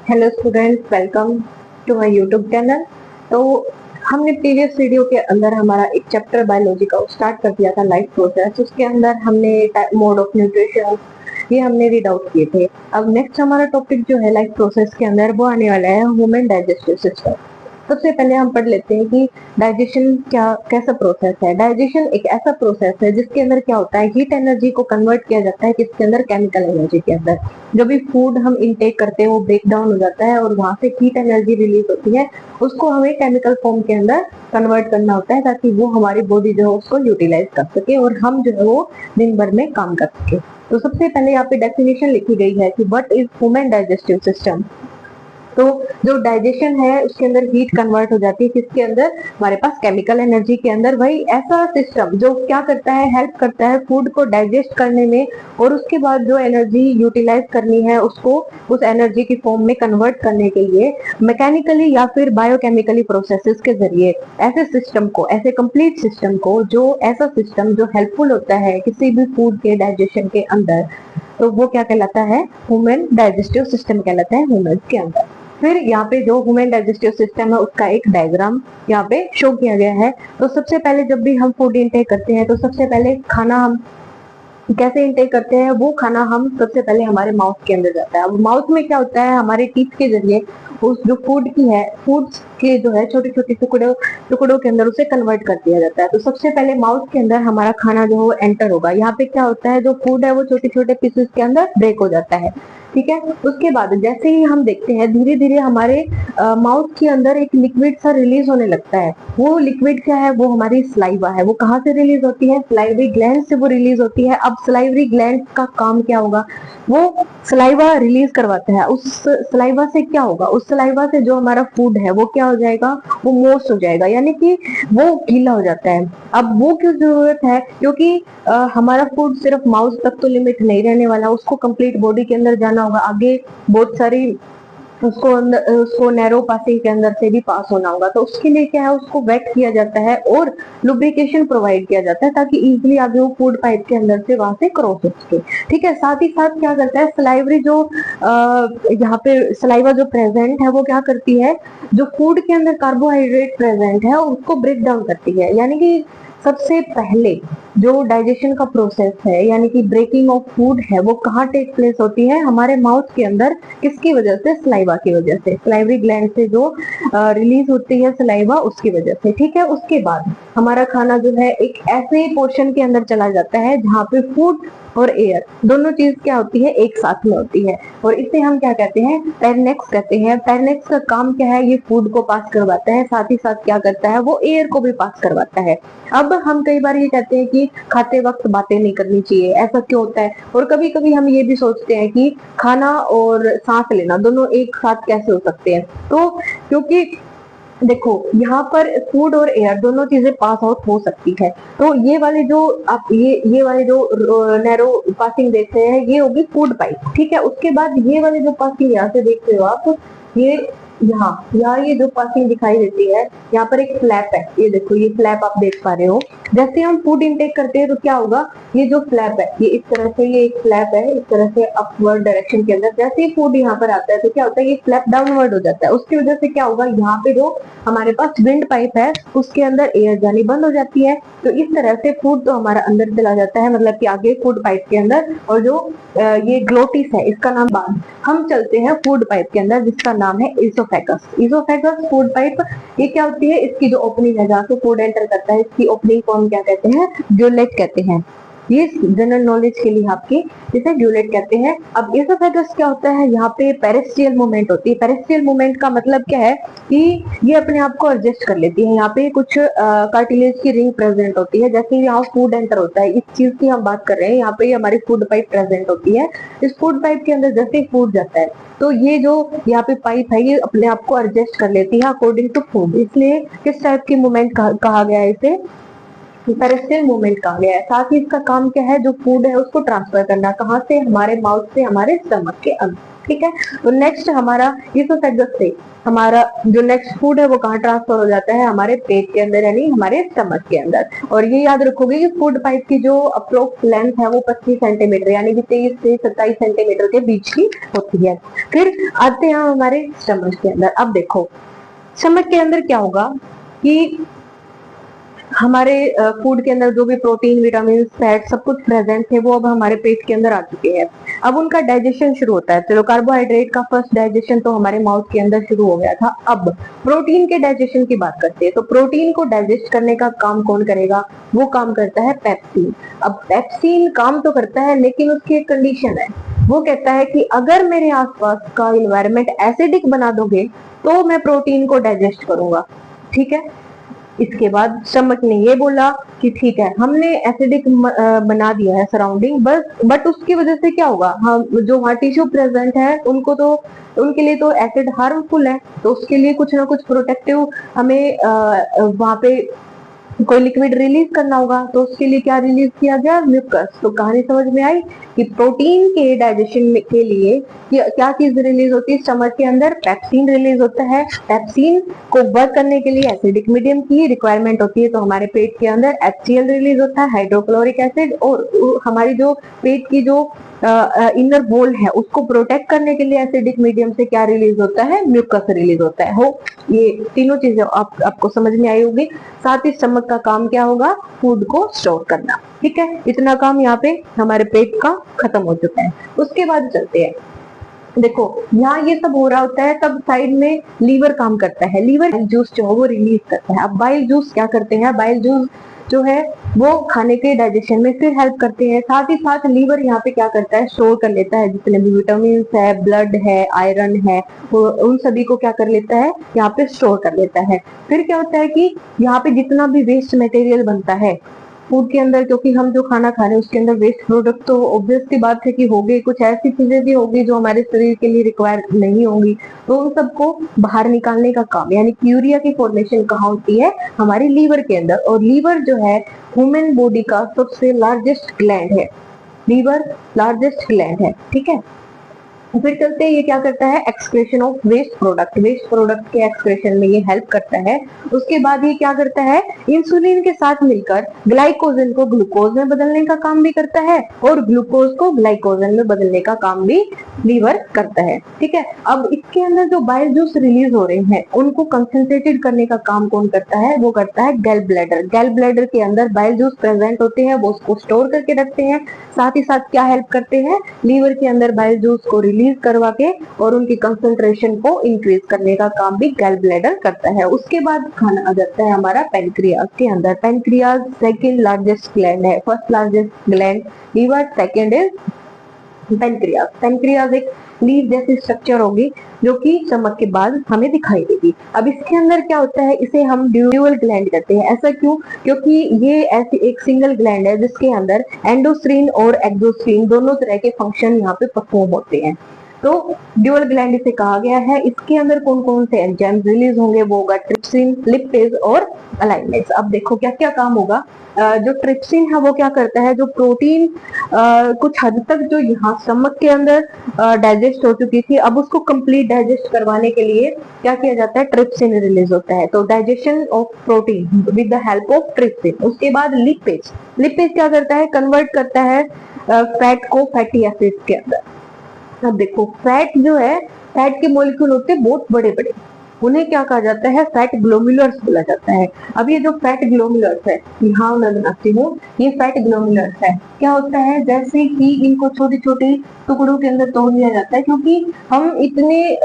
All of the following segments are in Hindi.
Hello students, welcome to my YouTube channel. तो हमने प्रीवियस वीडियो के अंदर हमारा एक चैप्टर बायोलॉजी का स्टार्ट कर दिया था, लाइफ प्रोसेस। उसके अंदर हमने मोड ऑफ न्यूट्रिशन ये हमने रीड आउट किए थे। अब नेक्स्ट हमारा टॉपिक जो है लाइफ प्रोसेस के अंदर वो आने वाला है ह्यूमन डाइजेस्टिव सिस्टम। सबसे पहले हम पढ़ लेते हैं कि डाइजेशन क्या कैसा प्रोसेस है। डाइजेशन एक ऐसा प्रोसेस है जिसके अंदर क्या होता है, हीट एनर्जी को कन्वर्ट किया जाता है किसके अंदर, केमिकल एनर्जी के अंदर। जो भी फूड हम इनटेक करते हैं वो ब्रेक डाउन हो जाता है और वहां से हीट एनर्जी रिलीज होती है, उसको हमें केमिकल फॉर्म के अंदर कन्वर्ट करना होता है ताकि वो हमारी बॉडी जो है उसको यूटिलाइज कर सके और हम जो है वो दिन भर में काम कर सके। तो सबसे पहले यहाँ पे डेफिनेशन लिखी गई है कि what is human digestive system. तो जो डाइजेशन है उसके अंदर हीट कन्वर्ट हो जाती है किसके अंदर, हमारे पास केमिकल एनर्जी के अंदर। वही ऐसा सिस्टम जो क्या करता है, हेल्प करता है फूड को डाइजेस्ट करने में और उसके बाद जो एनर्जी यूटिलाइज करनी है उसको उस एनर्जी की फॉर्म में कन्वर्ट करने के लिए मैकेनिकली या फिर बायोकेमिकली प्रोसेसेस के जरिए ऐसे सिस्टम को, ऐसे कंप्लीट सिस्टम को, जो ऐसा सिस्टम जो हेल्पफुल होता है किसी भी फूड के डाइजेशन के अंदर, तो वो क्या कहलाता है, ह्यूमन डाइजेस्टिव सिस्टम कहलाता है ह्यूमन के अंदर। फिर यहाँ पे जो ह्यूमन डाइजेस्टिव सिस्टम है उसका एक डायग्राम यहाँ पे शो किया गया है। तो सबसे पहले जब भी हम फूड इंटेक करते हैं तो सबसे पहले खाना हम कैसे इंटेक करते हैं, वो खाना हम सबसे पहले हमारे माउथ के अंदर जाता है। अब माउथ में क्या होता है, हमारे टीथ के जरिए उस जो फूड की है, फूड के जो है छोटे छोटे टुकड़ों के अंदर उसे कन्वर्ट कर दिया जाता है। तो सबसे पहले माउथ के अंदर हमारा खाना जो है वो एंटर होगा। यहाँ पे क्या होता है, जो फूड है वो छोटे छोटे पीसेस के अंदर ब्रेक हो जाता है, ठीक है। उसके बाद जैसे ही हम देखते हैं धीरे धीरे हमारे माउथ के अंदर एक लिक्विड सा रिलीज होने लगता है। वो लिक्विड क्या है, वो हमारी सलाइवा है। वो कहाँ से रिलीज होती है, सलाइवरी ग्लैंड से वो रिलीज होती है। अब सलाइवरी ग्लैंड का काम क्या होगा, वो सलाइवा रिलीज करवाता है। उस सलाइवा से क्या होगा, उस सलाइवा से जो हमारा फूड है वो क्या हो जाएगा, वो मोस्ट हो जाएगा, यानी कि वो गीला हो जाता है। अब वो क्यों जरूरत है, क्योंकि हमारा फूड सिर्फ माउथ तक तो लिमिट नहीं रहने वाला, उसको कंप्लीट बॉडी के अंदर जाना होगा। आगे बहुत सारी उसको नैरो पासिंग के अंदर से भी पास होना होगा। तो उसके लिए क्या है, उसको वेट किया जाता है और लुब्रिकेशन प्रोवाइड किया जाता है ताकि इजीली आगे वो फूड पाइप के अंदर से वहां से क्रॉस हो सके, ठीक है। साथ ही साथ क्या करता है, सलाइवरी जो यहाँ पे सलाइवा जो प्रेजेंट है वो क्या करती है, जो फूड के अंदर कार्बोहाइड्रेट प्रेजेंट है उसको ब्रेक डाउन करती है। यानी कि सबसे पहले जो डाइजेशन का प्रोसेस है, यानी कि ब्रेकिंग ऑफ फूड है, वो कहाँ टेक प्लेस होती है, हमारे माउथ के अंदर। किसकी वजह से, सलाइवा की वजह से, सलाइवरी ग्लैंड से जो रिलीज होती है सलाइवा, उसकी वजह से, ठीक है। उसके बाद हमारा खाना जो है एक ऐसे पोर्शन के अंदर चला जाता है जहाँ पे फूड और एयर दोनों चीज क्या होती है, एक साथ में होती है और इसे हम क्या कहते हैं, पेरनेक्स कहते हैं। पेरनेक्स का काम क्या है, ये फूड को पास करवाता है, साथ ही साथ क्या करता है, वो एयर को भी पास करवाता है। अब हम कई बार ये कहते हैं कि खाते वक्त बातें नहीं करनी चाहिए, ऐसा क्यों होता है। और कभी कभी हम ये भी सोचते हैं कि खाना और सांस लेना दोनों एक साथ कैसे हो सकते हैं। तो क्योंकि देखो यहाँ पर फूड और एयर दोनों चीजें पास आउट हो सकती है। तो ये वाले जो आप ये वाले जो नैरो पासिंग देख रहे हैं ये होगी फूड पाइप, ठीक है। उसके बाद ये वाले जो पासिंग यहाँ से देख रहे हो आप, ये यहाँ ये जो पासिंग दिखाई देती है, यहाँ पर एक फ्लैप है, ये देखो ये फ्लैप आप देख पा रहे हो। जैसे हम फूड इंटेक करते हैं तो क्या होगा, ये जो फ्लैप है ये इस तरह से, ये एक फ्लैप है इस तरह से अपवर्ड डायरेक्शन के अंदर। जैसे ही फूड यहाँ पर आता है तो क्या होता है, ये फ्लैप डाउनवर्ड हो जाता है। उसकी वजह से क्या होगा, यहाँ पे जो हमारे पास विंड पाइप है उसके अंदर एयर जानी बंद हो जाती है। तो इस तरह से फूड तो हमारा अंदर चला जाता है, मतलब कि आगे फूड पाइप के अंदर। और जो ये ग्लोटिस है इसका नाम, बाद हम चलते हैं फूड पाइप के अंदर जिसका नाम है इसोफेगस। इसोफेगस फूड पाइप ये क्या होती है, इसकी जो ओपनिंग है जहाँ से फूड एंटर करता है, इसकी ओपनिंग को हम क्या कहते हैं, ड्यूलेट कहते हैं। ये जनरल नॉलेज के लिए आपकी जिसे ड्यूलेट कहते हैं। अब इसोफेगस क्या होता है, यहाँ पे पेरिस्टियल मूवमेंट होती है। पेरिस्टियल मूवमेंट का मतलब क्या है कि ये अपने आप को एडजस्ट कर लेती है। यहाँ पे कुछ कार्टिलेज की रिंग प्रेजेंट होती है। जैसे यहाँ फूड एंटर होता है, इस चीज की हम बात कर रहे हैं, यहाँ पे हमारी फूड पाइप प्रेजेंट होती है। इस फूड पाइप के अंदर जैसे ही फूड जाता है तो ये जो यहाँ पे पाइप है ये अपने आप को एडजस्ट कर लेती है अकॉर्डिंग टू फूड। इसलिए किस टाइप की मूवमेंट कहा गया है, इसे पेरिस्टल मूवमेंट कहा गया है। साथ ही इसका काम क्या है, जो फूड है उसको ट्रांसफर करना, कहाँ से, हमारे माउथ से हमारे स्टमक के अंदर। ठीक है। तो नेक्स्ट हमारा ईसोफेगस से हमारा जो नेक्स्ट फूड है वो कहाँ ट्रांसफर हो जाता है, हमारे पेट के अंदर यानी हमारे स्टमक के अंदर। और ये याद रखोगे कि फूड पाइप की जो अप्रोक्स लेंथ है वो 25 सेंटीमीटर यानी कि 23 से 27 सेंटीमीटर के बीच की होती है। फिर आते हैं हमारे स्टमक के अंदर। अब देखो स्टमक के अंदर क्या होगा कि हमारे फूड के अंदर जो भी प्रोटीन, विटामिन, फैट सब कुछ प्रेजेंट थे वो अब हमारे पेट के अंदर आ चुके हैं। अब उनका डाइजेशन शुरू होता है। चलो कार्बोहाइड्रेट का फर्स्ट डाइजेशन तो हमारे माउथ के अंदर शुरू हो गया था। अब प्रोटीन के डाइजेशन की बात करते हैं। तो प्रोटीन को डाइजेस्ट करने का काम कौन करेगा, वो काम करता है पेप्सिन। अब पेप्सिन काम तो करता है लेकिन उसकी एक कंडीशन है। वो कहता है कि अगर मेरे आसपास का इन्वायरमेंट एसिडिक बना दोगे तो मैं प्रोटीन को डाइजेस्ट करूंगा। ठीक है। इसके बाद स्टमक ने ये बोला कि ठीक है हमने एसिडिक बना दिया है सराउंडिंग, बस बट उसकी वजह से क्या होगा, हम जो वहाँ टिश्यू प्रेजेंट है उनको तो उनके लिए तो एसिड हार्मफुल है, तो उसके लिए कुछ ना कुछ प्रोटेक्टिव हमें वहां पे कोई लिक्विड रिलीज करना होगा। तो उसके लिए क्या रिलीज किया गया, म्यूकस। तो कहानी समझ में आई कि प्रोटीन के डाइजेशन के लिए क्या चीज रिलीज होती है स्टमक के अंदर, पेप्सिन रिलीज होता है। पेप्सिन को वर्क करने के लिए एसिडिक मीडियम की रिक्वायरमेंट होती है, तो हमारे पेट के अंदर HCl रिलीज होता है, हाइड्रोक्लोरिक एसिड। और हमारी जो पेट की जो इनर वॉल है उसको प्रोटेक्ट करने के लिए एसिडिक मीडियम से क्या रिलीज होता है, म्यूकस रिलीज होता है। हो ये तीनों चीजें आपको समझ में आई होगी। साथ ही स्टमक का काम क्या होगा, फूड को स्टोर करना। ठीक है, इतना काम यहाँ पे हमारे पेट का खत्म हो चुका है। उसके बाद चलते हैं, देखो यहाँ ये सब हो रहा होता है तब साइड में लीवर काम करता है। लीवर जूस जो है वो रिलीज करता है। अब बाइल जूस क्या करते हैं, बाइल जूस जो है वो खाने के डाइजेशन में फिर हेल्प करते हैं। साथ ही साथ लीवर यहाँ पे क्या करता है, स्टोर कर लेता है जितने भी विटामिन है, ब्लड है, आयरन है, उन सभी को क्या कर लेता है, यहाँ पे स्टोर कर लेता है। फिर क्या होता है कि यहाँ पे जितना भी वेस्ट मटेरियल बनता है फूड के अंदर, क्योंकि हम जो खाना खा रहे हैं उसके अंदर वेस्ट प्रोडक्ट तो ऑब्वियस सी बात है कि होंगे, कुछ ऐसी चीजें भी होगी जो हमारे शरीर के लिए रिक्वायर नहीं होंगी, तो उन सबको बाहर निकालने का काम, यानी कि यूरिया की फॉर्मेशन कहाँ होती है, हमारे लीवर के अंदर। और लीवर जो है ह्यूमन बॉडी का सबसे लार्जेस्ट ग्लैंड है। लीवर लार्जेस्ट ग्लैंड है। ठीक है। फिर चलते हैं, ये क्या करता है, excretion of waste product, waste product के एक्सक्रेशन में ये हेल्प करता है। उसके बाद ये क्या करता है, इंसुलिन के साथ मिलकर ग्लाइकोजन को ग्लूकोज में बदलने का काम भी करता है और ग्लूकोज को ग्लाइकोजन में बदलने का काम भी लीवर करता है। ठीक है। अब इसके अंदर जो बाइल जूस रिलीज हो रहे हैं उनको कंसंट्रेटेड करने का काम कौन करता है, वो करता है गैल ब्लैडर। गैल ब्लैडर के अंदर बाइल जूस प्रेजेंट होते हैं, वो उसको स्टोर करके रखते हैं। साथ ही साथ क्या हेल्प करते हैं, लीवर के अंदर बाइल जूस को रिलीज करवा के और उनकी कंसंट्रेशन को इंक्रीज करने का काम भी गैल ब्लैडर करता है। उसके बाद खाना आ जाता है हमारा पेनक्रियाज के अंदर। पेनक्रियाज सेकंड लार्जेस्ट ग्लैंड है, first largest gland liver, second is pancreas. Pancreas एक लीफ जैसी स्ट्रक्चर होगी जो कि स्टमक के बाद हमें दिखाई देगी। अब इसके अंदर क्या होता है, इसे हम ड्यूअल ग्लैंड कहते हैं। ऐसा क्यों, क्योंकि ये ऐसी एक सिंगल ग्लैंड है जिसके अंदर एंडोस्क्रीन और एक्सोस्क्रीन दोनों तरह के फंक्शन यहाँ पे परफॉर्म होते हैं। तो ड्यूअल ग्लैंड इसे कहा गया है। इसके अंदर कौन कौन से एंजाइम रिलीज होंगे, वो होगा ट्रिप्सिन, लिपेज और अलाइनेज। अब देखो क्या क्या काम होगा। जो ट्रिप्सिन है वो क्या करता है, जो प्रोटीन कुछ हद तक जो यहाँ स्टमक के अंदर डाइजेस्ट हो चुकी थी, अब उसको कंप्लीट डाइजेस्ट करवाने के लिए क्या किया जाता है, ट्रिप्सिन रिलीज होता है। तो digestion of protein with the help of trypsin. उसके बाद लिपेज, लिपेज क्या करता है, कन्वर्ट करता है फैट को फैटी एसिड्स के अंदर। अब देखो फैट जो है, फैट के मॉलिक्यूल होते हैं बहुत बड़े बड़े, उन्हें क्या कहा जाता है, फैट ग्लोम्युलर्स बोला जाता है। अब ये जो फैट ग्लोम्युलर्स है, यहाँ मैं बनाती हूँ, ये फैट ग्लोम्युलर्स है। क्या होता है, जैसे कि इनको छोटे छोटे टुकड़ों के अंदर तोड़ दिया जाता है, क्योंकि हम इतने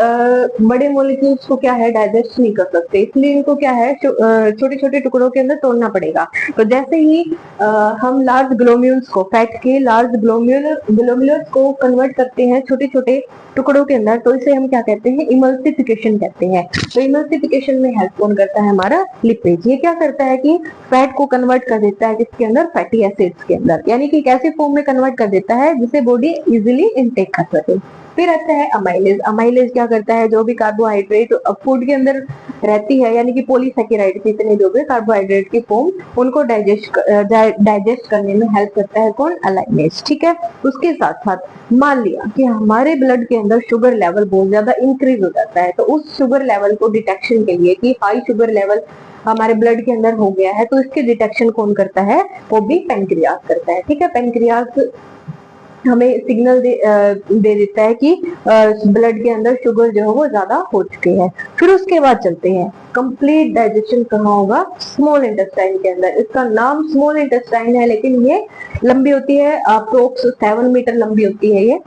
बड़े मॉलिक्यूल्स को क्या है डाइजेस्ट नहीं कर सकते, इसलिए इनको क्या है छोटे छोटे टुकड़ों के अंदर तोड़ना पड़ेगा। तो जैसे ही हम लार्ज ग्लोम्युल्स को, फैट के लार्ज ग्लोम्युलर्स को कन्वर्ट करते हैं छोटे छोटे टुकड़ों के अंदर, तो इसे हम क्या कहते हैं, इमल्सिफिकेशन कहते हैं। तो इमल्सिफिकेशन में हेल्प कौन करता है, हमारा लिपेज। ये क्या करता है कि फैट को कन्वर्ट कर देता है किसके अंदर, फैटी एसिड्स के अंदर, यानी कि एक ऐसे फॉर्म में कन्वर्ट कर देता है जिसे बॉडी इजीली इनटेक कर सके। फिर आता है अमाइलेज। अमाइलेज क्या करता है, जो भी कार्बोहाइड्रेट फूड के अंदर रहती है, यानी कि पॉलीसेकेराइड जितने जो भी कार्बोहाइड्रेट की फॉर्म, उनको डाइजेस्ट करने में हेल्प करता है कौन, अमाइलेज। ठीक है, उसके साथ साथ मान लिया कि हमारे ब्लड के अंदर शुगर लेवल बहुत ज्यादा इंक्रीज हो जाता है, तो उस शुगर लेवल को डिटेक्शन के लिए कि हाई शुगर लेवल हमारे ब्लड के अंदर हो गया है, तो इसके डिटेक्शन कौन करता है, वो भी पेनक्रियास करता है। ठीक है, पेनक्रियास हमें सिग्नल दे देता है कि ब्लड के अंदर शुगर जो है वो ज्यादा हो चुकी है। फिर उसके बाद चलते हैं, कंप्लीट डाइजेशन कहाँ होगा, स्मॉल इंटेस्टाइन के अंदर। इसका नाम स्मॉल इंटेस्टाइन है, लेकिन ये लंबी होती है, अप्रोक्स 7 मीटर लंबी होती है ये।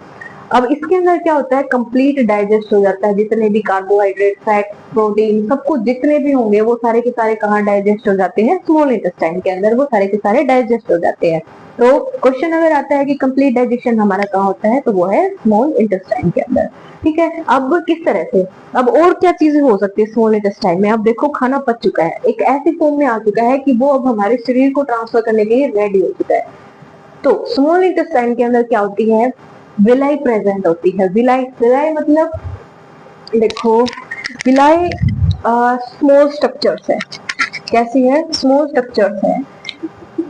अब इसके अंदर क्या होता है, कंप्लीट डाइजेस्ट हो जाता है, जितने भी कार्बोहाइड्रेट, फैट, प्रोटीन, सब कुछ जितने भी होंगे वो सारे के सारे कहाँ डाइजेस्ट हो जाते हैं, स्मॉल इंटेस्टाइन के अंदर, वो सारे के सारे डाइजेस्ट हो जाते हैं। तो क्वेश्चन अगर आता है कि कंप्लीट डाइजेशन हमारा कहाँ होता है, तो वो है स्मॉल इंटेस्टाइन के अंदर। ठीक है, अब किस तरह से, अब और क्या चीजें हो सकती है स्मॉल इंटेस्टाइन में। अब देखो, खाना पच चुका है, एक ऐसी फॉर्म में आ चुका है कि वो अब हमारे शरीर को ट्रांसफर करने के लिए रेडी हो चुका है। तो स्मॉल इंटेस्टाइन के अंदर क्या होती है, विलाई प्रेजेंट होती है। विलाई, विलाई मतलब देखो, विलाई स्मॉल स्ट्रक्चर्स है। कैसी है, स्मॉल स्ट्रक्चर्स है,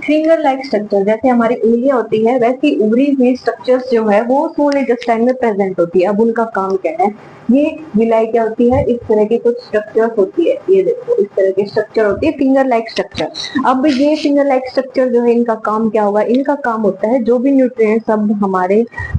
फिंगर लाइक स्ट्रक्चर, जैसे हमारी उंगलियां होती है वैसी उभरी हुई स्ट्रक्चर्स जो है वो स्मॉल इंटेस्टाइन में प्रेजेंट होती है। अब उनका काम क्या है, ये विलाई क्या होती है, इस तरह की कुछ स्ट्रक्चर्स होती है, ये देखो इस तरह की स्ट्रक्चर होती है, फिंगर लाइक स्ट्रक्चर। अब ये फिंगर लाइक स्ट्रक्चर जो है, इनका काम क्या होगा, इनका काम होता है जो भी न्यूट्रिएंट्स अब हम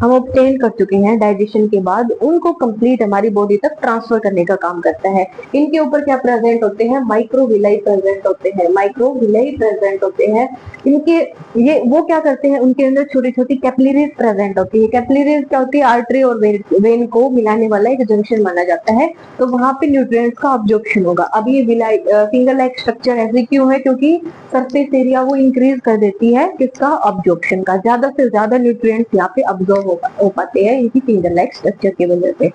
ऑब्टेन कर चुके हैं डाइजेशन के बाद, उनको कंप्लीट हमारी बॉडी तक ट्रांसफर करने का काम करता है। इनके ऊपर क्या प्रेजेंट होते हैं, माइक्रोविलाई प्रेजेंट होते हैं, माइक्रोविलाई प्रेजेंट होते हैं। इनके ये वो क्या करते हैं, उनके अंदर छोटी छोटी कैपिलरीज प्रेजेंट होती है। कैपिलरीज क्या होती है, आर्टरी और वेन को मिलाने वाला एक जंक्शन माना जाता है, तो वहां पे न्यूट्रिएंट्स का अब्जॉर्प्शन होगा। अब ये फिंगर लाइक स्ट्रक्चर ऐसे क्यों है, क्योंकि सरफेस एरिया वो इंक्रीज कर देती है किसका, अब्जॉर्प्शन का, ज्यादा से ज्यादा न्यूट्रिएंट्स यहाँ पे अब्जॉर्ब हो पाते हैं इनकी फिंगर लाइक स्ट्रक्चर की वजह से।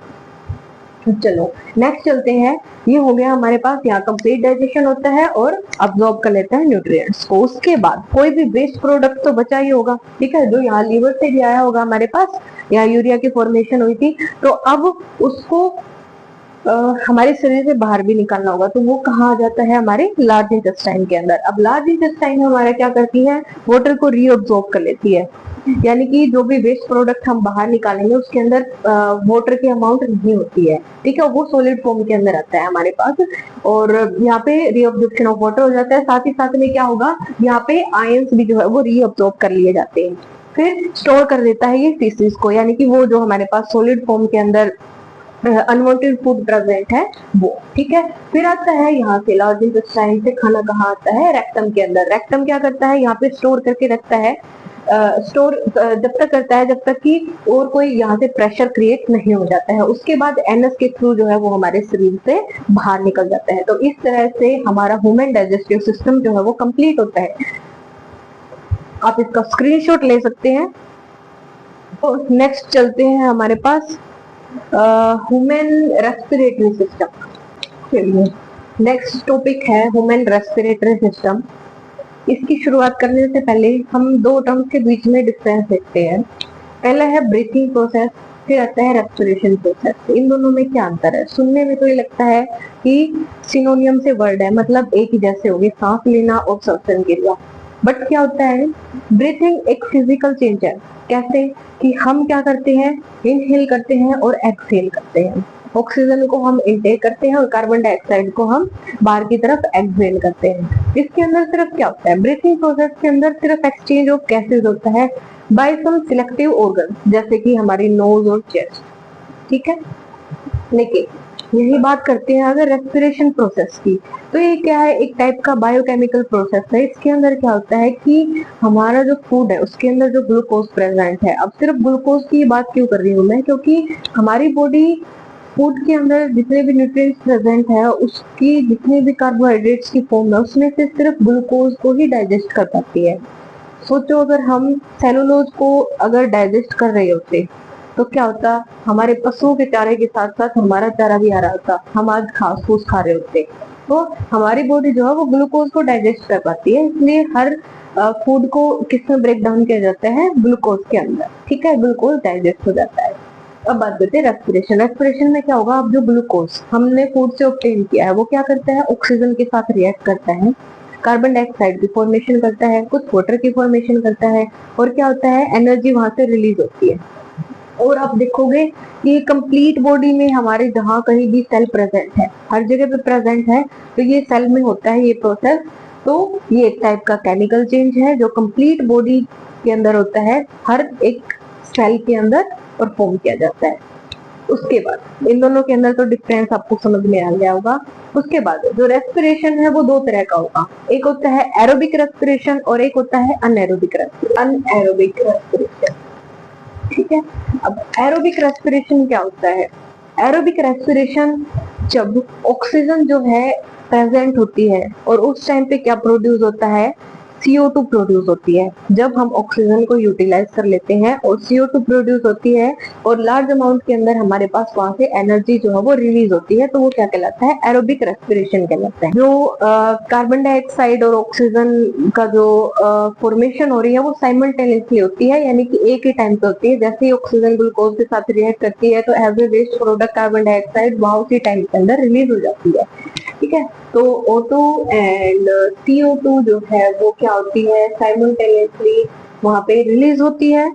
चलो नेक्स्ट चलते हैं, ये हो गया हमारे पास, यहाँ कंप्लीट डाइजेशन होता है और अब्सॉर्ब कर लेता है न्यूट्रिएंट्स को। उसके बाद कोई भी वेस्ट प्रोडक्ट तो बचा ही होगा, ठीक है, जो यहाँ लीवर से भी आया होगा हमारे पास, यहाँ यूरिया की फॉर्मेशन हुई थी, तो अब उसको हमारे शरीर से बाहर भी निकालना होगा, तो वो कहाँ आ जाता है, हमारे लार्ज इंटेस्टाइन के अंदर। अब लार्ज इंटेस्टाइन हमारा क्या करती है, वाटर को रीअब्सॉर्ब कर लेती है, यानी कि जो भी वेस्ट प्रोडक्ट हम बाहर निकालेंगे उसके अंदर वाटर की अमाउंट नहीं होती है, ठीक है, वो सॉलिड फॉर्म के अंदर आता है हमारे पास, और यहाँ पे रीअब्सॉर्प्शन ऑफ वाटर हो जाता है। साथ ही साथ में क्या होगा, यहाँ पे आयंस भी जो है वो रीअब्सॉर्ब कर लिए जाते हैं, फिर स्टोर कर देता है ये फीसिस को, यानी कि वो जो हमारे पास सॉलिड फॉर्म के अंदर अनवांटेड फूड प्रेजेंट है वो। ठीक है, फिर आता है यहाँ से लार्ज इंटेस्टाइन से खाना कहाँ आता है, रेक्टम के अंदर। रेक्टम क्या करता है, यहाँ पे स्टोर करके रखता है, स्टोर जब तक करता है जब तक कि और कोई यहाँ से प्रेशर क्रिएट नहीं हो जाता है। उसके बाद एनएस के थ्रू जो है वो हमारे शरीर से बाहर निकल जाता है। तो इस तरह से हमारा ह्यूमन डाइजेस्टिव सिस्टम जो है वो कंप्लीट होता है। आप इसका स्क्रीनशॉट ले सकते हैं। तो नेक्स्ट चलते हैं हमारे पास ह्यूमन रेस्पिरेटरी सिस्टम। चलिए नेक्स्ट टॉपिक है ह्यूमन रेस्पिरेटरी सिस्टम। इसकी शुरुआत करने से पहले हम दो टर्म्स के बीच में डिफरेंस देखते हैं। पहला है ब्रीथिंग प्रोसेस, फिर आता है रेस्पिरेशन प्रोसेस। इन दोनों में क्या अंतर है? सुनने में तो ये लगता है कि सिनोनियम से वर्ड है, मतलब एक ही जैसे होगी, सांस लेना और श्वसन क्रिया। बट क्या होता है, ब्रीथिंग एक फिजिकल चेंज है। कैसे कि हम क्या करते हैं, इनहेल करते हैं और एक्सहेल करते हैं। ऑक्सीजन को हम इनटेक करते हैं और कार्बन डाइऑक्साइड को हम बाहर की तरफ एक्सहेल करते हैं। इसके अंदर सिर्फ क्या होता है, ब्रीथिंग प्रोसेस के अंदर सिर्फ एक्सचेंज ऑफ गैसेज होता है बाय सम सिलेक्टिव ऑर्गन, जैसे कि हमारी नोज और चेस्ट। ठीक है, लेकिन यही बात करते हैं अगर रेस्पिरेशन प्रोसेस की, तो ये क्या है, एक टाइप का बायोकेमिकल प्रोसेस है। इसके अंदर क्या होता है कि हमारा जो फूड है उसके अंदर जो ग्लूकोज प्रेजेंट है, अब सिर्फ ग्लूकोज की बात क्यों कर रही हूँ मैं, क्योंकि हमारी बॉडी फूड के अंदर जितने भी न्यूट्रिएंट्स प्रेजेंट है, उसकी जितने भी कार्बोहाइड्रेट्स की फॉर्म है, उसमें से सिर्फ ग्लूकोज को ही डाइजेस्ट कर पाती है। सोचो अगर हम सेलुलोज को अगर डाइजेस्ट कर रहे होते तो क्या होता, हमारे पशुओं के चारे के साथ साथ हमारा चारा भी आ रहा होता, हम आज घास फूस खा रहे होते। तो हमारी बॉडी जो है वो ग्लूकोज को डाइजेस्ट कर पाती है, इसलिए हर फूड को किसमें ब्रेक डाउन किया जाता है, ग्लूकोज के अंदर। ठीक है, ग्लूकोज डाइजेस्ट हो जाता है। अब बात करते हैं रेस्पिरेशन। रेस्पिरेशन में क्या होगा, अब जो ग्लूकोज हमने फूड से ऑब्टेन किया है वो क्या करता है, ऑक्सीजन के साथ रिएक्ट करता है, कार्बन डाइऑक्साइड की फॉर्मेशन करता है, कुछ वाटर की फॉर्मेशन करता है, और क्या होता है, एनर्जी वहां से रिलीज होती है। और आप देखोगे कि कंप्लीट बॉडी में हमारे जहाँ कहीं भी सेल प्रेजेंट है, हर जगह पे प्रेजेंट है, तो ये सेल में होता है ये प्रोसेस। तो ये एक टाइप का केमिकल चेंज है जो कंप्लीट बॉडी के अंदर होता है, हर एक सेल के अंदर परफॉर्म किया जाता है। उसके बाद इन दोनों के अंदर तो डिफरेंस आपको समझ में आ गया होगा। उसके बाद जो रेस्पिरेशन है वो दो तरह का होगा, एक होता है एरोबिक रेस्पिरेशन और एक होता है अनएरोबिक रेस्पिरेशन। ठीक है, अब एरोबिक रेस्पिरेशन क्या होता है, एरोबिक रेस्पिरेशन जब ऑक्सीजन जो है प्रेजेंट होती है और उस टाइम पे क्या प्रोड्यूस होता है, CO2 प्रोड्यूस होती है। जब हम ऑक्सीजन को यूटिलाइज कर लेते हैं और CO2 प्रोड्यूस होती है और लार्ज अमाउंट के अंदर हमारे पास वहां से एनर्जी जो है वो रिलीज होती है, तो वो क्या कहलाता है, एरोबिक रेस्पिरेशन कहलाता है। जो कार्बन डाइऑक्साइड और ऑक्सीजन का जो फॉर्मेशन हो रही है वो साइमल्टेनियसली होती है, यानी कि एक ही टाइम पे होती है। जैसे ही ऑक्सीजन ग्लूकोज के साथ रिएक्ट करती है तो as a waste product carbon dioxide वहां उसी टाइम के अंदर रिलीज हो जाती है। ठीक है, तो O2 एंड CO2 जो है वो क्या होती है, साइमल्टेनियसली वहां पे रिलीज होती है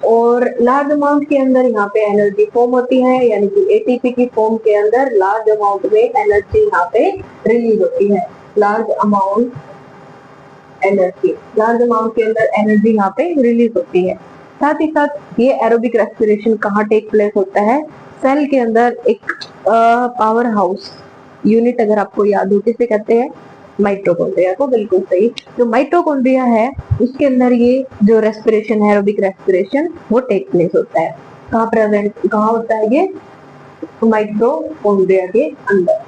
और लार्ज अमाउंट के अंदर यहाँ पे एनर्जी फॉर्म होती है, यानी कि ATP की फॉर्म के अंदर लार्ज अमाउंट में एनर्जी यहाँ पे रिलीज होती है। लार्ज अमाउंट के अंदर एनर्जी यहाँ पे रिलीज होती है। साथ ही साथ ये एरोबिक रेस्पिरेशन कहाँ टेक प्लेस होता है, सेल के अंदर एक पावर हाउस यूनिट, अगर आपको याद हो किसे कहते हैं, माइटोकॉन्ड्रिया को। बिल्कुल सही, जो माइटोकॉन्ड्रिया है उसके अंदर ये जो रेस्पिरेशन है, एरोबिक रेस्पिरेशन, वो टेक प्लेस होता है। कहाँ होता है ये, माइटोकॉन्ड्रिया के अंदर।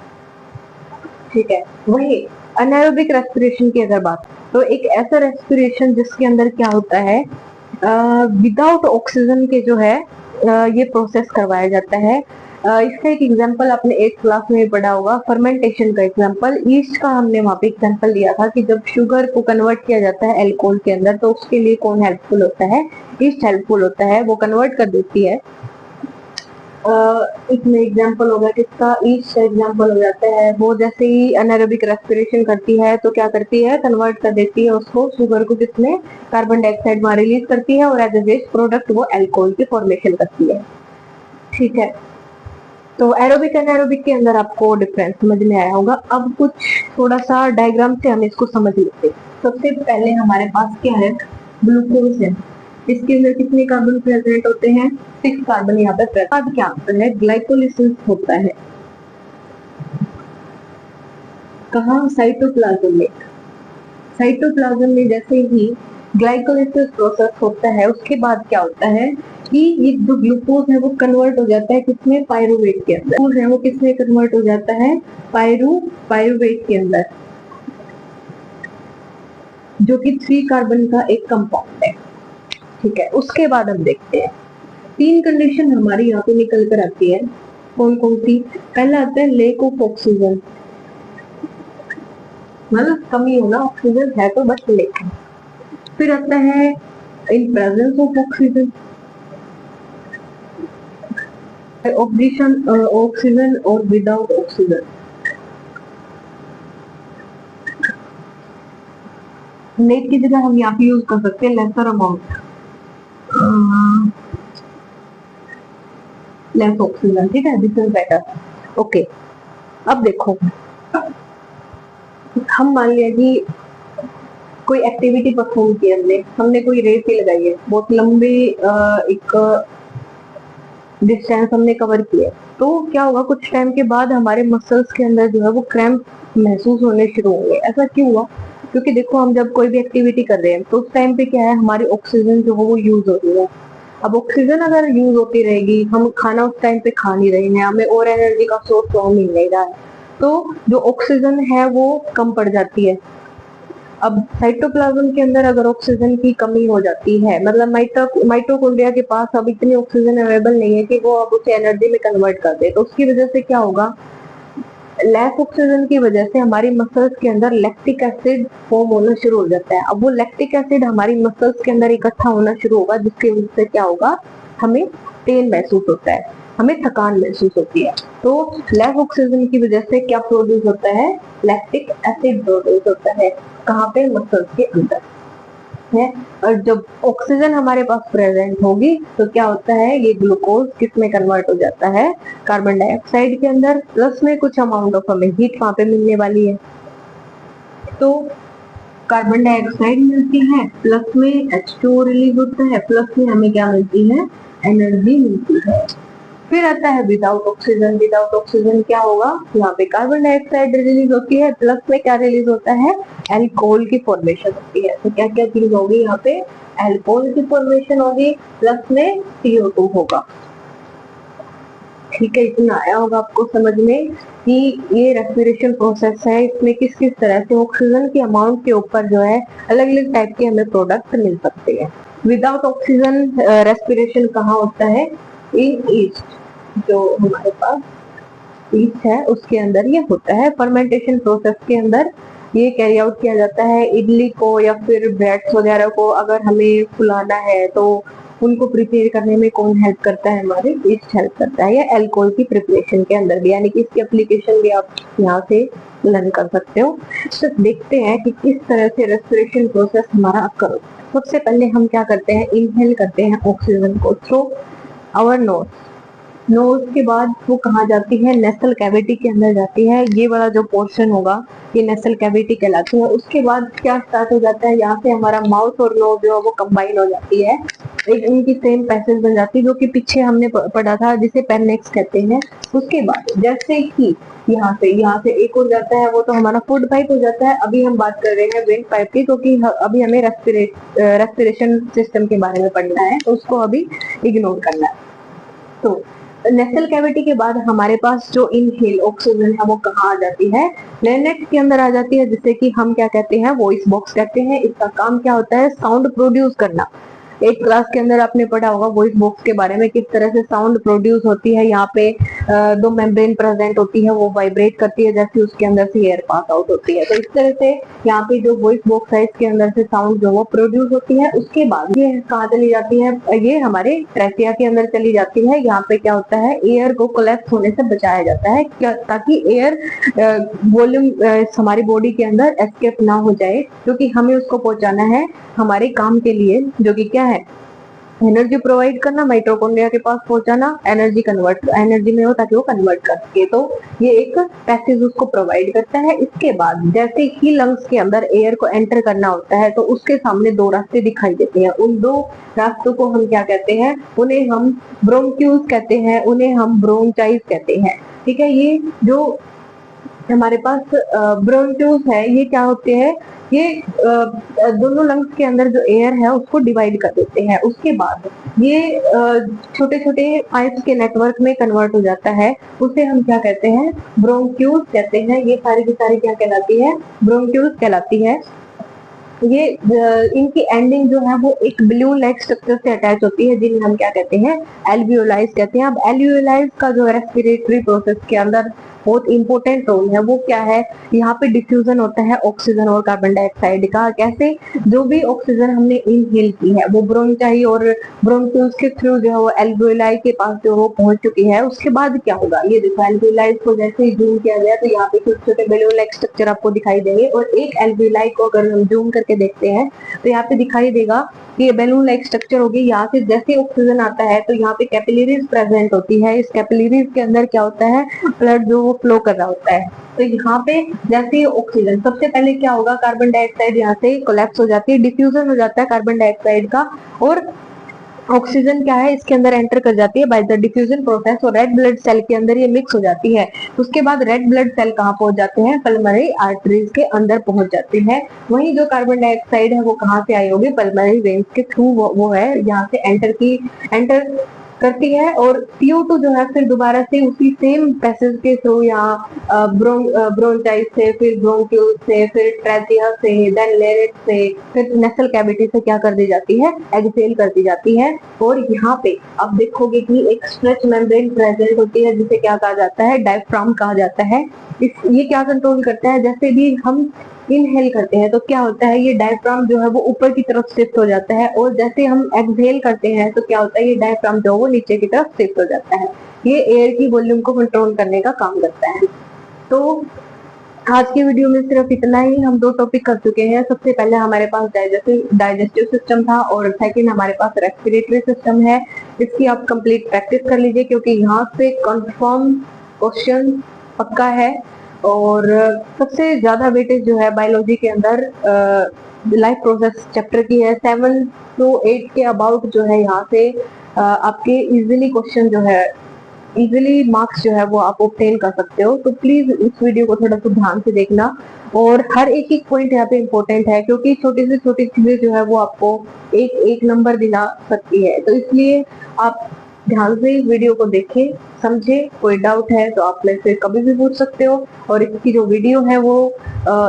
ठीक है, वही अनएरोबिक रेस्पिरेशन की अगर बात, तो एक ऐसा रेस्पिरेशन जिसके अंदर क्या होता है, विदाउट ऑक्सीजन के जो है ये प्रोसेस करवाया जाता है। इसका एक एग्जांपल आपने 8th क्लास में पढ़ा होगा, फर्मेंटेशन का एग्जांपल, ईस्ट का हमने वहां पे एग्जांपल दिया था कि जब शुगर को कन्वर्ट किया जाता है अल्कोहल के अंदर, तो उसके लिए कौन हेल्पफुल होता है, ईस्ट हेल्पफुल होता है, वो कन्वर्ट कर देती है। इसमें एग्जांपल होगा किसका, ईस्ट एग्जांपल हो जाता है। वो जैसे ही अनएरोबिक रेस्पिरेशन करती है तो क्या करती है, कन्वर्ट कर देती है उसको, शुगर को, किसमें, कार्बन डाइऑक्साइड वहां रिलीज करती है और एज ए वेस्ट प्रोडक्ट वो अल्कोहल की फॉर्मेशन करती है। ठीक है, तो एरोबिक एनारोबिक के अंदर आपको डिफरेंस समझ में आया होगा। अब कुछ थोड़ा सा डायग्राम से हम इसको समझ लेते हैं। सबसे पहले हमारे पास क्या है, ग्लूकोज है, इसके अंदर कितने कार्बन प्रेजेंट होते हैं, 6 कार्बन यहाँ पे प्रेजेंट। क्या होता है, ग्लाइकोलिसिस होता है, कहाँ, साइटोप्लाज्म में। साइटोप्लाज्म में जैसे ही ग्लाइकोलिसिस प्रोसेस होता है उसके बाद क्या होता है कि ये जो ग्लूकोज है वो कन्वर्ट हो जाता है किसमें, पायरूवेट के अंदर। है वो किसमें कन्वर्ट हो जाता है, पायरूवेट के अंदर, जो कि 3 कार्बन का एक कंपाउंड है। ठीक है, उसके बाद हम देखते हैं 3 कंडीशन हमारी यहाँ पे निकल कर आती है। कौन कौन सी, पहला आता है लेक ऑफ ऑक्सीजन, मतलब कमी होना, ऑक्सीजन है तो बस लेक। फिर आता है in presence of oxygen, oxygen और विदाउट ऑक्सीजन। नेट की जगह हम यहाँ पे यूज कर सकते हैं लेसर अमाउंट, लेस ऑक्सीजन। ठीक है, दिस इज बेटर। ओके, अब देखो, हम मान लिया कि कोई एक्टिविटी परफॉर्म की हमने कोई रेस ही लगाई है, बहुत लंबी एक डिस्टेंस हमने कवर किया, तो क्या होगा, कुछ टाइम के बाद हमारे मसल्स के अंदर जो है वो क्रैम्प महसूस होने शुरू होंगे। ऐसा क्यों हुआ, क्योंकि देखो हम जब कोई भी एक्टिविटी कर रहे हैं तो उस टाइम पे क्या है, हमारी ऑक्सीजन जो है वो यूज हो रही है। अब ऑक्सीजन अगर यूज होती रहेगी, हम खाना उस टाइम पे खा नहीं रहे हैं, हमें और एनर्जी का सोर्स तो मिल नहीं रहा है, तो जो ऑक्सीजन है वो कम पड़ जाती है। अब साइटोप्लाज्म के अंदर अगर ऑक्सीजन की कमी हो जाती है, मतलब माइटोकॉन्ड्रिया के पास अब इतनी ऑक्सीजन अवेलेबल नहीं है कि वो अब उसे एनर्जी में कन्वर्ट कर दे, तो उसकी वजह से क्या होगा, लेस ऑक्सीजन की वजह से हमारी मसल्स के अंदर लैक्टिक एसिड फॉर्म होना शुरू हो जाता है। अब वो लैक्टिक एसिड हमारी मसल्स के अंदर इकट्ठा होना शुरू होगा, जिसकी वजह से क्या होगा, हमें पेन महसूस होता है, हमें थकान महसूस होती है। तो लेस ऑक्सीजन की वजह से क्या प्रोड्यूस होता है, लैक्टिक एसिड प्रोड्यूस होता है। कहाँ पे, मसल्स के अंदर है। और जब ऑक्सीजन हमारे पास प्रेजेंट होगी तो क्या होता है, ये ग्लूकोज किस में कन्वर्ट हो जाता है, कार्बन डाइऑक्साइड के अंदर, प्लस में कुछ अमाउंट ऑफ हमें हीट वहां पे मिलने वाली है। तो कार्बन डाइऑक्साइड मिलती है, प्लस में H2O रिलीज होता है, प्लस में हमें क्या मिलती है, एनर्जी मिलती है। फिर आता है विदाउट ऑक्सीजन। विदाउट ऑक्सीजन क्या होगा, यहाँ पे कार्बन डाइऑक्साइड रिलीज होती है, प्लस में क्या रिलीज होता है, एल्कोहल की फॉर्मेशन होती है। तो क्या क्या चीज होगी यहाँ पे, एल्कोहल की फॉर्मेशन होगी, प्लस में CO2 होगा। ठीक है, इतना आया होगा आपको समझ में कि ये रेस्पिरेशन प्रोसेस है, इसमें किस किस तरह से ऑक्सीजन के अमाउंट के ऊपर जो है अलग अलग टाइप के हमें प्रोडक्ट मिल सकते हैं। विदाउट ऑक्सीजन रेस्पिरेशन कहाँ होता है, इन ईस्ट, जो हमारे पास ईस्ट है उसके अंदर ये होता है। फर्मेंटेशन प्रोसेस के अंदर ये कैरी आउट किया जाता है। इडली को या फिर ब्रेड्स वगैरह को अगर हमें फुलाना है तो उनको प्रिपेयर करने में कौन हेल्प करता है, हमारे ईस्ट हेल्प करता है, या अल्कोहल की प्रिपरेशन के अंदर भी, यानी कि इसकी एप्लीकेशन भी आप यहाँ से लर्न कर सकते हो। तो देखते हैं कि किस तरह से रेस्पिरेशन प्रोसेस हमारा अक्कर होता है। सबसे पहले हम क्या करते हैं, इनहेल करते हैं ऑक्सीजन को थ्रू आवर नोज। नोज के बाद वो कहाँ जाती है, नेसल कैविटी के अंदर जाती है। ये वाला जो पोर्शन होगा ये नेसल कैविटी कहलाती है। उसके बाद क्या स्टार्ट हो जाता है, यहाँ से हमारा माउथ और नोज जो है वो कंबाइन हो जाती है, एक इनकी सेम पैसेज बन जाती है, जो कि पीछे हमने पढ़ा था जिसे पेनेक्स कहते हैं। उसके बाद जैसे ही यहाँ से एक और जाता है, वो तो हमारा फूड पाइप हो जाता है। अभी हम बात कर रहे हैं वेंट पाइप की, क्योंकि अभी हमें रेस्पिरेशन सिस्टम के बारे में पढ़ना है, तो उसको अभी इग्नोर करना है। तो नेसल कैविटी के बाद हमारे पास जो इनहेल ऑक्सीजन है वो कहाँ आ जाती है, लेनेक्स के अंदर आ जाती है, जिसे कि हम क्या कहते हैं, वॉइस बॉक्स कहते हैं। इसका काम क्या होता है, साउंड प्रोड्यूस करना। एक क्लास के अंदर आपने पढ़ा होगा वॉइस बॉक्स के बारे में, किस तरह से साउंड प्रोड्यूस होती है। यहाँ पे दो मेम्ब्रेन प्रेजेंट होती है, वो वाइब्रेट करती है जैसे उसके अंदर से एयर पास आउट होती है। तो इस तरह से यहाँ पे जो वॉइस बॉक्स है इसके अंदर से साउंड जो वो प्रोड्यूस होती है। उसके बाद ये कहाँ चली जाती है, ये हमारे ट्रैकिया के अंदर चली जाती है। यहाँ पे क्या होता है, एयर को कोलैप्स होने से बचाया जाता है, ताकि एयर वॉल्यूम हमारी बॉडी के अंदर एस्केप ना हो जाए, क्योंकि हमें उसको पहुंचाना है हमारे काम के लिए, जो कि क्या है, एनर्जी प्रोवाइड करना, माइटोकॉन्ड्रिया के पास पहुंचाना, एनर्जी में हो ताकि वो कन्वर्ट कर सके। तो ये एक पैसेज उसको प्रोवाइड करता है। इसके बाद जैसे ही लंग्स के अंदर एयर को एंटर करना होता है तो उसके सामने दो रास्ते दिखाई देते हैं। उन दो रास्तों को हम क्या कहते हैं, उन्हें हम ब्रोंक्यूल्स कहते हैं, उन्हें हम ब्रोंचाइज कहते हैं। ठीक है, ये जो हमारे पास ब्रोंक्यूल्स है ये क्या होते हैं, ये दोनों लंग्स के अंदर जो एयर है उसको डिवाइड कर देते हैं। उसके बाद ये छोटे छोटे पाइप्स के नेटवर्क में कन्वर्ट हो जाता है, उसे हम क्या कहते हैं, ब्रोंक्यूल्स कहते हैं। ये सारी की सारी क्या कहलाती है, ब्रोंक्यूल्स कहलाती है। ये इनकी एंडिंग जो है वो एक बलून लाइक स्ट्रक्चर से अटैच होती है, जिन्हें हम क्या कहते हैं, एल्वियोलाइज कहते हैं। अब एल्वियोलाइज का जो रेस्पिरेटरी प्रोसेस के अंदर बहुत इंपॉर्टेंट रोल है, वो क्या है, यहाँ पे डिफ्यूजन होता है ऑक्सीजन और कार्बन डाइऑक्साइड का। कैसे, जो भी ऑक्सीजन हमने इनहेल की है वो ब्रोंचाई और ब्रोंक्यूल्स के थ्रू जो है वो एल्वियोलाई के पास जो वो पहुंच चुकी है। उसके बाद क्या होगा, ये देखो एल्वियोलाइज को जैसे ही जूम किया गया तो यहाँ पे छोटे छोटे बलून लाइक स्ट्रक्चर आपको दिखाई देंगे, और एक एल्वियोलाई को अगर हम जूम करके देखते हैं तो यहाँ पे दिखाई देगा कि ये बैलून लाइक स्ट्रक्चर होगी। यहाँ से जैसे ऑक्सीजन आता है तो यहाँ पे कैपिलरीज प्रेजेंट होती है। इस कैपिलरीज के अंदर क्या होता है, ब्लड जो वो फ्लो कर रहा होता है। तो यहाँ पे जैसे ऑक्सीजन, सबसे पहले क्या होगा, कार्बन डाइऑक्साइड यहाँ से कोलैप्स हो जाती है, डिफ्यूजन हो जाता है कार्बन डाइऑक्साइड का, और ऑक्सीजन क्या है इसके अंदर एंटर कर जाती है बाय द डिफ्यूजन प्रोसेस, और रेड ब्लड सेल के अंदर ये मिक्स हो जाती है। उसके बाद रेड ब्लड सेल कहाँ पहुंच जाते हैं, पल्मोनरी आर्टरीज के अंदर पहुंच जाती है। वहीं जो कार्बन डाइऑक्साइड है वो कहाँ से आई होगी, पल्मोनरी वेन्स के थ्रू वो है यहाँ से एंटर करती है। और CO2 जो है फिर दोबारा से उसी सेम पैसेज के थ्रू यहाँ ब्रोंचाइज से, फिर ब्रोंक्यूल से, फिर ट्रैकिया से, देन लेरिक्स से, फिर नेसल कैविटी से क्या कर दी जाती है, एक्सहेल कर दी जाती है। और यहाँ पे आप देखोगे कि एक स्ट्रेच मेम्ब्रेन प्रेजेंट होती है, जिसे क्या कहा जाता है, डायफ्राम कहा जाता है। ये क्या कंट्रोल करता है, जैसे भी हम इनहेल करते हैं तो क्या होता है, ये डायफ्राम जो है वो ऊपर की तरफ शिफ्ट हो जाता है, और जैसे हम एक्सहेल करते हैं तो क्या होता है, ये डायफ्राम जो है वो नीचे की तरफ शिफ्ट हो जाता है। ये एयर की वॉल्यूम को कंट्रोल करने का काम करता है। तो आज की वीडियो में सिर्फ इतना ही। हम 2 टॉपिक कर चुके हैं। सबसे पहले हमारे पास डाइजेस्टिव सिस्टम था, और सेकंड हमारे पास रेस्पिरेटरी सिस्टम है। इसकी आप कंप्लीट प्रैक्टिस कर लीजिए, क्योंकि यहाँ से कंफर्म क्वेश्चन पक्का है। और सबसे ज्यादा वेटेज जो है बायोलॉजी के अंदर लाइफ प्रोसेस चैप्टर की है। 7 to 8 के अबाउट जो है यहाँ से आपके इजीली क्वेश्चन जो है, इजीली मार्क्स जो है वो आप ऑब्टेन कर सकते हो। तो प्लीज इस वीडियो को थोड़ा सा ध्यान से देखना, और हर एक एक पॉइंट यहाँ पे इम्पोर्टेंट है, क्योंकि छोटी से छोटी चीजें जो है वो आपको एक एक नंबर दिला सकती है। तो इसलिए आप ध्यान से वीडियो को देखें, समझे। कोई डाउट है तो आप मेरे से कभी भी पूछ सकते हो। और इसकी जो वीडियो है वो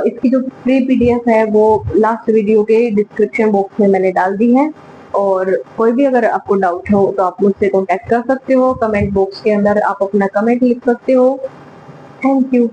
इसकी जो फ्री पीडीएफ है वो लास्ट वीडियो के डिस्क्रिप्शन बॉक्स में मैंने डाल दी है। और कोई भी अगर आपको डाउट हो तो आप मुझसे कांटेक्ट कर सकते हो। कमेंट बॉक्स के अंदर आप अपना कमेंट लिख सकते हो। Thank you.